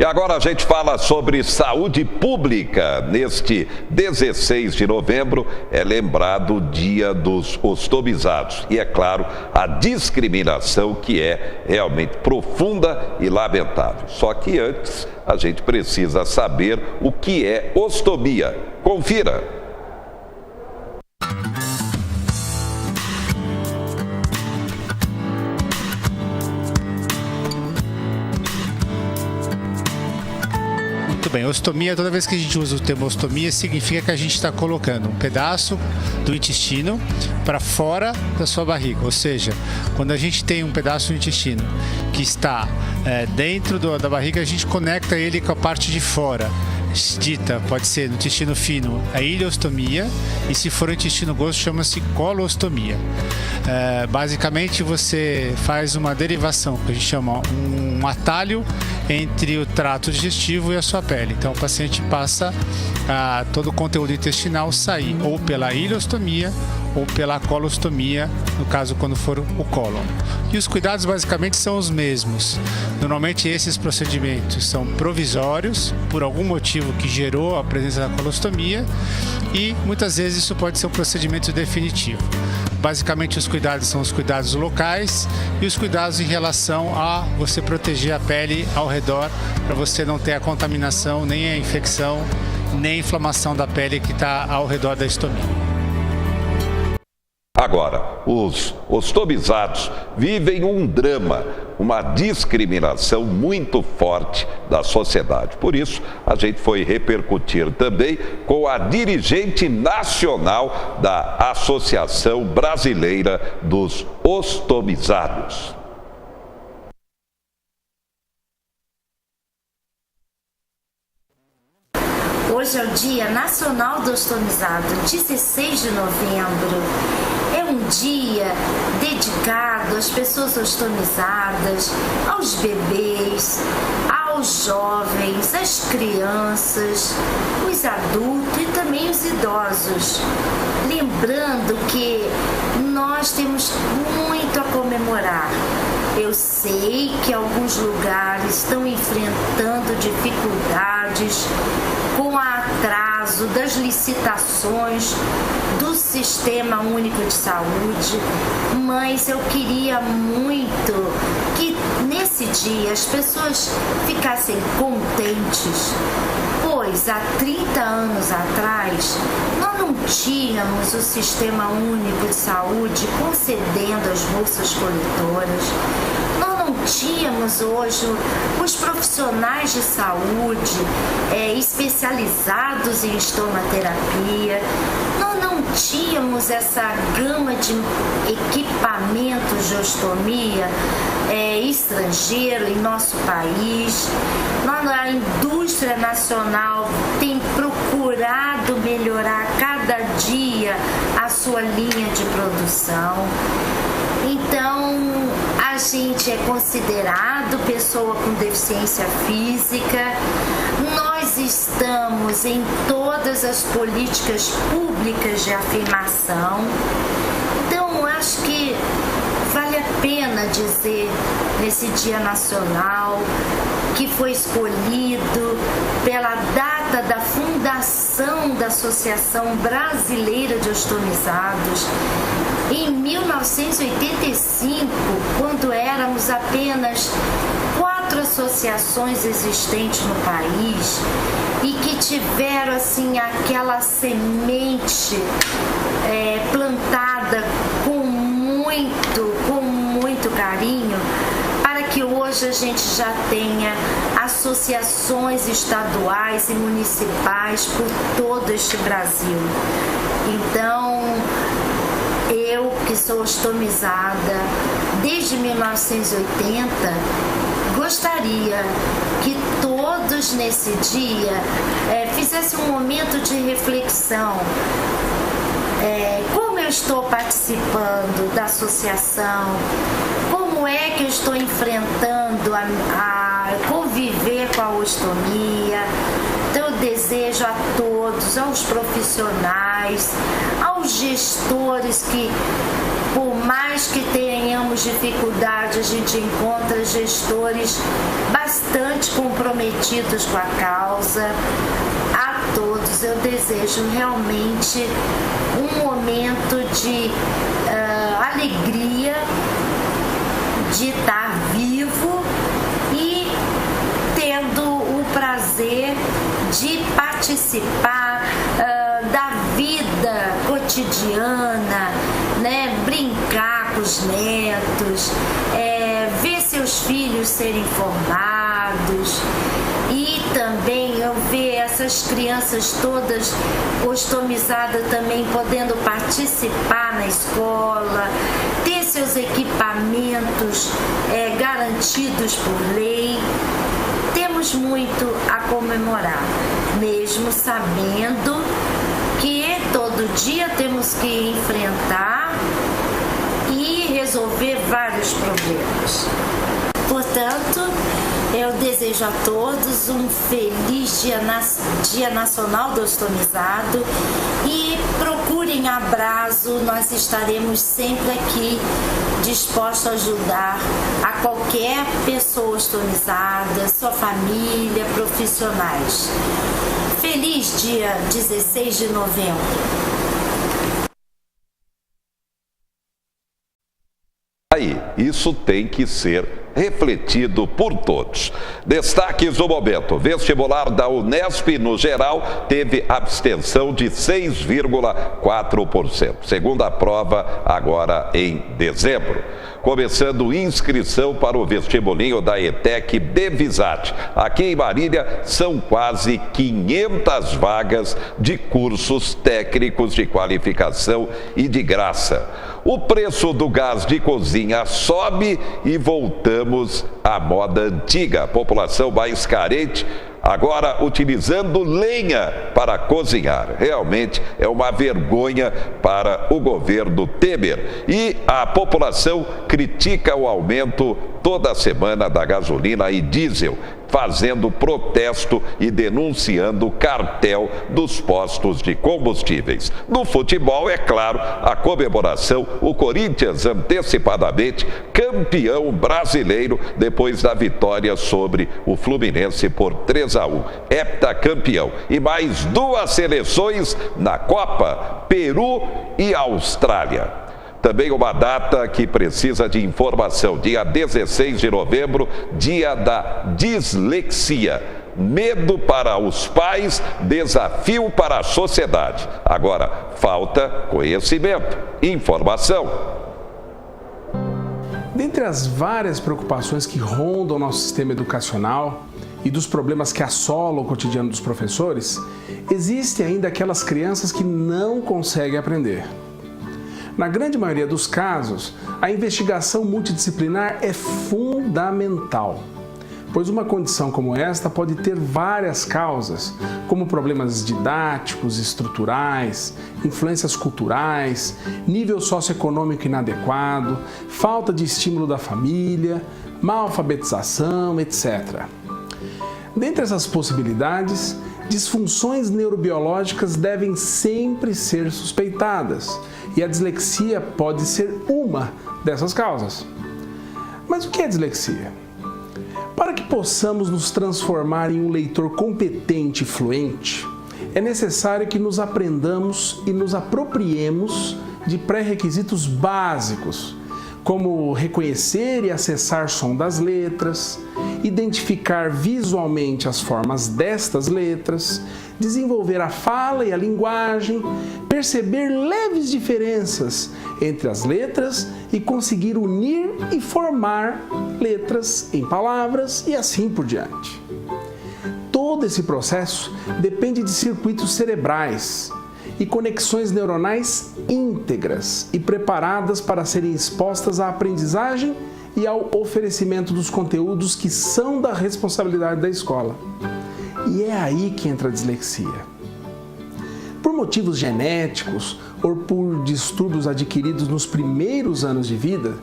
E agora a gente fala sobre saúde pública. Neste 16 de novembro é lembrado o Dia dos Ostomizados. E é claro, a discriminação que é realmente profunda e lamentável. Só que antes a gente precisa saber o que é ostomia. Confira! Muito bem, ostomia, toda vez que a gente usa o termo ostomia, significa que a gente está colocando um pedaço do intestino para fora da sua barriga. Ou seja, quando a gente tem um pedaço do intestino que está dentro da barriga, a gente conecta ele com a parte de fora. Dita, pode ser no intestino fino, a ileostomia, e se for o intestino grosso, chama-se colostomia. Basicamente, você faz uma derivação, que a gente chama um atalho entre o trato digestivo e a sua pele. Então, o paciente passa todo o conteúdo intestinal sair ou pela ileostomia ou pela colostomia, no caso quando for o cólon. E os cuidados basicamente são os mesmos. Normalmente esses procedimentos são provisórios, por algum motivo que gerou a presença da colostomia, e muitas vezes isso pode ser um procedimento definitivo. Basicamente os cuidados são os cuidados locais e os cuidados em relação a você proteger a pele ao redor, para você não ter a contaminação, nem a infecção, nem a inflamação da pele que está ao redor da estomia. Agora, os ostomizados vivem um drama, uma discriminação muito forte da sociedade. Por isso, a gente foi repercutir também com a dirigente nacional da Associação Brasileira dos Ostomizados. Hoje é o Dia Nacional do Ostomizado, 16 de novembro. É um dia dedicado às pessoas ostomizadas, aos bebês, aos jovens, às crianças, os adultos e também os idosos. Lembrando que nós temos muito a comemorar. Eu sei que alguns lugares estão enfrentando dificuldades com o atraso das licitações do Sistema Único de Saúde, mas eu queria muito que nesse dia as pessoas ficassem contentes, pois há 30 anos atrás nós não tínhamos o Sistema Único de Saúde concedendo as bolsas coletoras. Tínhamos hoje os profissionais de saúde especializados em estomaterapia. Nós não tínhamos essa gama de equipamentos de ostomia estrangeiro em nosso país. A indústria nacional tem procurado melhorar cada dia a sua linha de produção. Então, a gente é considerado pessoa com deficiência física, nós estamos em todas as políticas públicas de afirmação. Então, acho que vale a pena dizer nesse Dia Nacional que foi escolhido pela data da fundação da Associação Brasileira de Ostomizados, em 1985, quando éramos apenas 4 associações existentes no país e que tiveram assim aquela semente plantada com muito carinho, para que hoje a gente já tenha associações estaduais e municipais por todo este Brasil. Então, eu, que sou ostomizada desde 1980, gostaria que todos nesse dia fizessem um momento de reflexão. Como eu estou participando da associação? Como é que eu estou enfrentando a conviver com a ostomia? Então eu desejo a todos, aos profissionais, aos gestores que, por mais que tenhamos temos dificuldade, a gente encontra gestores bastante comprometidos com a causa. A todos eu desejo realmente um momento de alegria, de estar vivo e tendo o prazer de participar da vida cotidiana, né? Brincar com os netos, ver seus filhos serem formados e também eu ver essas crianças todas ostomizadas também podendo participar na escola, ter seus equipamentos garantidos por lei. Temos muito a comemorar, mesmo sabendo que todo dia temos que enfrentar e resolver vários problemas. Portanto, eu desejo a todos um feliz Dia Nacional do Ostomizado e procurem Abrazo, nós estaremos sempre aqui dispostos a ajudar a qualquer pessoa ostomizada, sua família, profissionais. Feliz dia 16 de novembro. Aí, isso tem que ser refletido por todos. Destaques do momento: vestibular da Unesp no geral teve abstenção de 6,4%, segunda prova agora em dezembro. Começando inscrição para o vestibulinho da ETEC Devisat. Aqui em Marília são quase 500 vagas de cursos técnicos de qualificação e de graça. O preço do gás de cozinha sobe e voltamos à moda antiga. A população mais carente agora utilizando lenha para cozinhar. Realmente é uma vergonha para o governo Temer. E a população critica o aumento toda semana da gasolina e diesel, fazendo protesto e denunciando o cartel dos postos de combustíveis. No futebol, é claro, a comemoração, o Corinthians antecipadamente campeão brasileiro depois da vitória sobre o Fluminense por 3-1, heptacampeão. E mais duas seleções na Copa, Peru e Austrália. Também uma data que precisa de informação, dia 16 de novembro, dia da dislexia. Medo para os pais, desafio para a sociedade. Agora, falta conhecimento, informação. Dentre as várias preocupações que rondam o nosso sistema educacional e dos problemas que assolam o cotidiano dos professores, existem ainda aquelas crianças que não conseguem aprender. Na grande maioria dos casos, a investigação multidisciplinar é fundamental, pois uma condição como esta pode ter várias causas, como problemas didáticos, estruturais, influências culturais, nível socioeconômico inadequado, falta de estímulo da família, má alfabetização, etc. Dentre essas possibilidades, disfunções neurobiológicas devem sempre ser suspeitadas, e a dislexia pode ser uma dessas causas. Mas o que é dislexia? Para que possamos nos transformar em um leitor competente e fluente, é necessário que nos aprendamos e nos apropriemos de pré-requisitos básicos, como reconhecer e acessar som das letras, identificar visualmente as formas destas letras, desenvolver a fala e a linguagem, perceber leves diferenças entre as letras e conseguir unir e formar letras em palavras e assim por diante. Todo esse processo depende de circuitos cerebrais e conexões neuronais íntegras e preparadas para serem expostas à aprendizagem e ao oferecimento dos conteúdos que são da responsabilidade da escola. E é aí que entra a dislexia. Por motivos genéticos ou por distúrbios adquiridos nos primeiros anos de vida,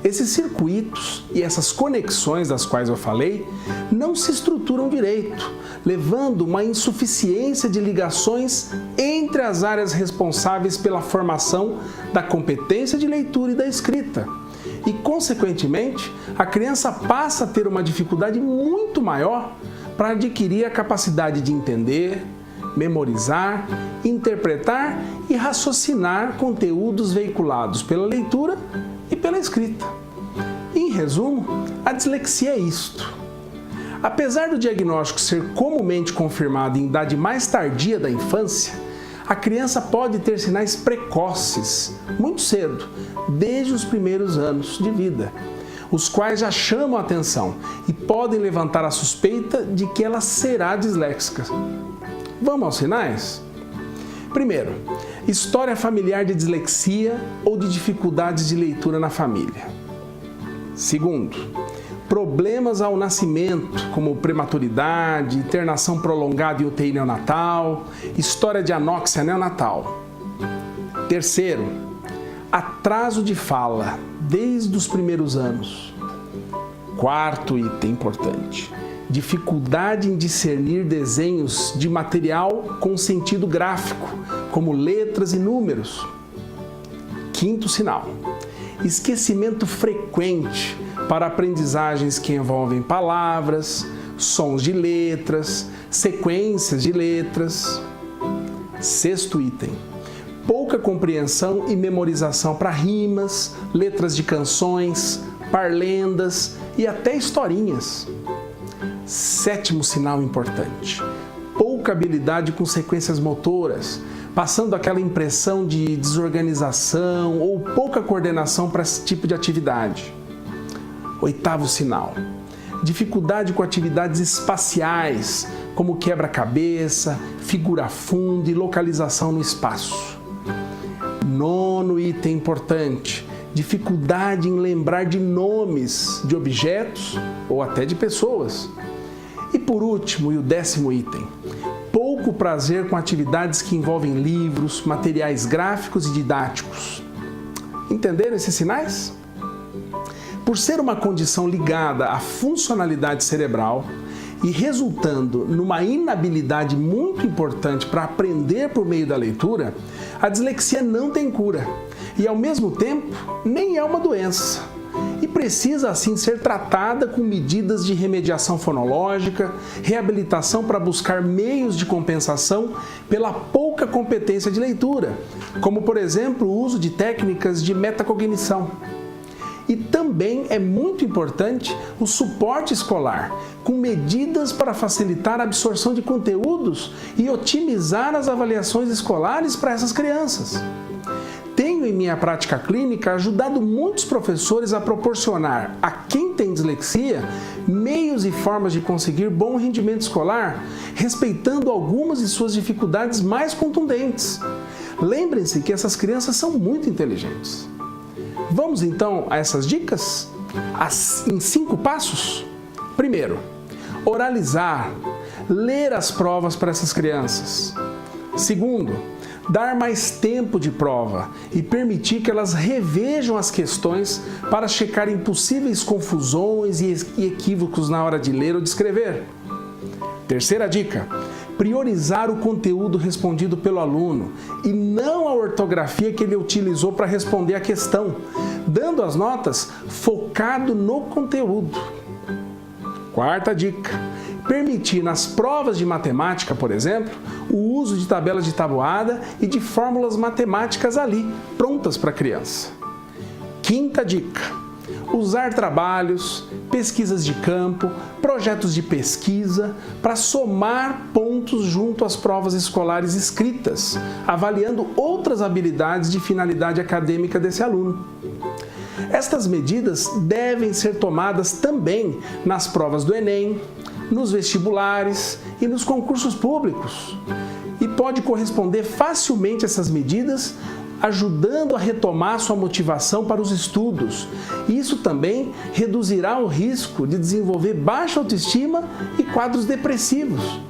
esses circuitos e essas conexões das quais eu falei não se estruturam direito, levando uma insuficiência de ligações entre as áreas responsáveis pela formação da competência de leitura e da escrita, e, consequentemente, a criança passa a ter uma dificuldade muito maior para adquirir a capacidade de entender, memorizar, interpretar e raciocinar conteúdos veiculados pela leitura e pela escrita. Em resumo, a dislexia é isto. Apesar do diagnóstico ser comumente confirmado em idade mais tardia da infância, a criança pode ter sinais precoces, muito cedo, desde os primeiros anos de vida, os quais já chamam a atenção e podem levantar a suspeita de que ela será disléxica. Vamos aos sinais? Primeiro, história familiar de dislexia ou de dificuldades de leitura na família. Segundo, problemas ao nascimento, como prematuridade, internação prolongada em UTI neonatal, história de anóxia neonatal. Terceiro, atraso de fala desde os primeiros anos. Quarto item importante, dificuldade em discernir desenhos de material com sentido gráfico, como letras e números. Quinto sinal, esquecimento frequente para aprendizagens que envolvem palavras, sons de letras, sequências de letras. Sexto item, pouca compreensão e memorização para rimas, letras de canções, parlendas e até historinhas. Sétimo sinal importante, pouca habilidade com sequências motoras, passando aquela impressão de desorganização ou pouca coordenação para esse tipo de atividade. Oitavo sinal, dificuldade com atividades espaciais, como quebra-cabeça, figura funda e localização no espaço. Nono item importante, dificuldade em lembrar de nomes de objetos ou até de pessoas. E por último, e o 10º item, pouco prazer com atividades que envolvem livros, materiais gráficos e didáticos. Entenderam esses sinais? Por ser uma condição ligada à funcionalidade cerebral e resultando numa inabilidade muito importante para aprender por meio da leitura, a dislexia não tem cura e, ao mesmo tempo, nem é uma doença. E precisa, assim, ser tratada com medidas de remediação fonológica, reabilitação para buscar meios de compensação pela pouca competência de leitura, como, por exemplo, o uso de técnicas de metacognição. E também é muito importante o suporte escolar, com medidas para facilitar a absorção de conteúdos e otimizar as avaliações escolares para essas crianças. Tenho, em minha prática clínica, ajudado muitos professores a proporcionar a quem tem dislexia meios e formas de conseguir bom rendimento escolar, respeitando algumas de suas dificuldades mais contundentes. Lembrem-se que essas crianças são muito inteligentes. Vamos então a essas dicas? Em 5 passos? Primeiro, oralizar, ler as provas para essas crianças. Segundo, dar mais tempo de prova e permitir que elas revejam as questões para checarem possíveis confusões e equívocos na hora de ler ou de escrever. Terceira dica, priorizar o conteúdo respondido pelo aluno e não a ortografia que ele utilizou para responder a questão, dando as notas focado no conteúdo. Quarta dica, permitir nas provas de matemática, por exemplo, o uso de tabelas de tabuada e de fórmulas matemáticas ali, prontas para a criança. Quinta dica, usar trabalhos, pesquisas de campo, projetos de pesquisa para somar pontos junto às provas escolares escritas, avaliando outras habilidades de finalidade acadêmica desse aluno. Estas medidas devem ser tomadas também nas provas do Enem, nos vestibulares e nos concursos públicos. E pode corresponder facilmente a essas medidas, ajudando a retomar sua motivação para os estudos. Isso também reduzirá o risco de desenvolver baixa autoestima e quadros depressivos.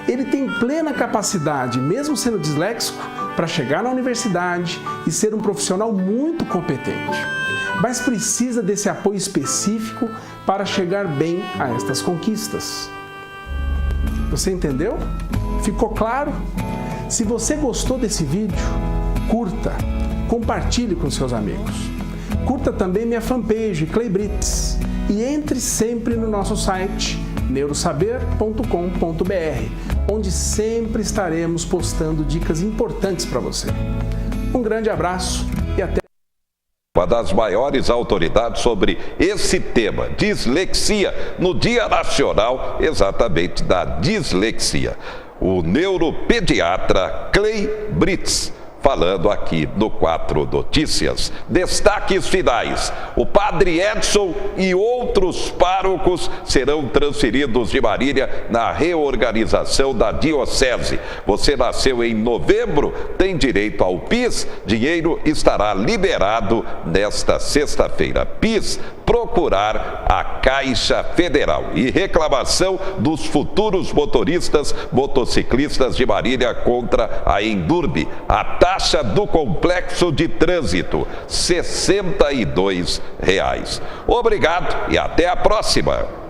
Ele tem plena capacidade, mesmo sendo disléxico, para chegar na universidade e ser um profissional muito competente. Mas precisa desse apoio específico para chegar bem a estas conquistas. Você entendeu? Ficou claro? Se você gostou desse vídeo, curta, compartilhe com seus amigos. Curta também minha fanpage, Clay Brits, e entre sempre no nosso site neurosaber.com.br, onde sempre estaremos postando dicas importantes para você. Um grande abraço e até. Uma das maiores autoridades sobre esse tema, dislexia, no Dia Nacional exatamente da Dislexia. O neuropediatra Clay Brits, falando aqui no 4 Notícias. Destaques finais. O padre Edson e outros párocos serão transferidos de Marília na reorganização da diocese. Você nasceu em novembro, tem direito ao PIS, dinheiro estará liberado nesta sexta-feira. PIS, procurar a Caixa Federal. E reclamação dos futuros motoristas, motociclistas de Marília contra a Endurbe. A taxa do complexo de trânsito, R$ 62. Obrigado e até a próxima.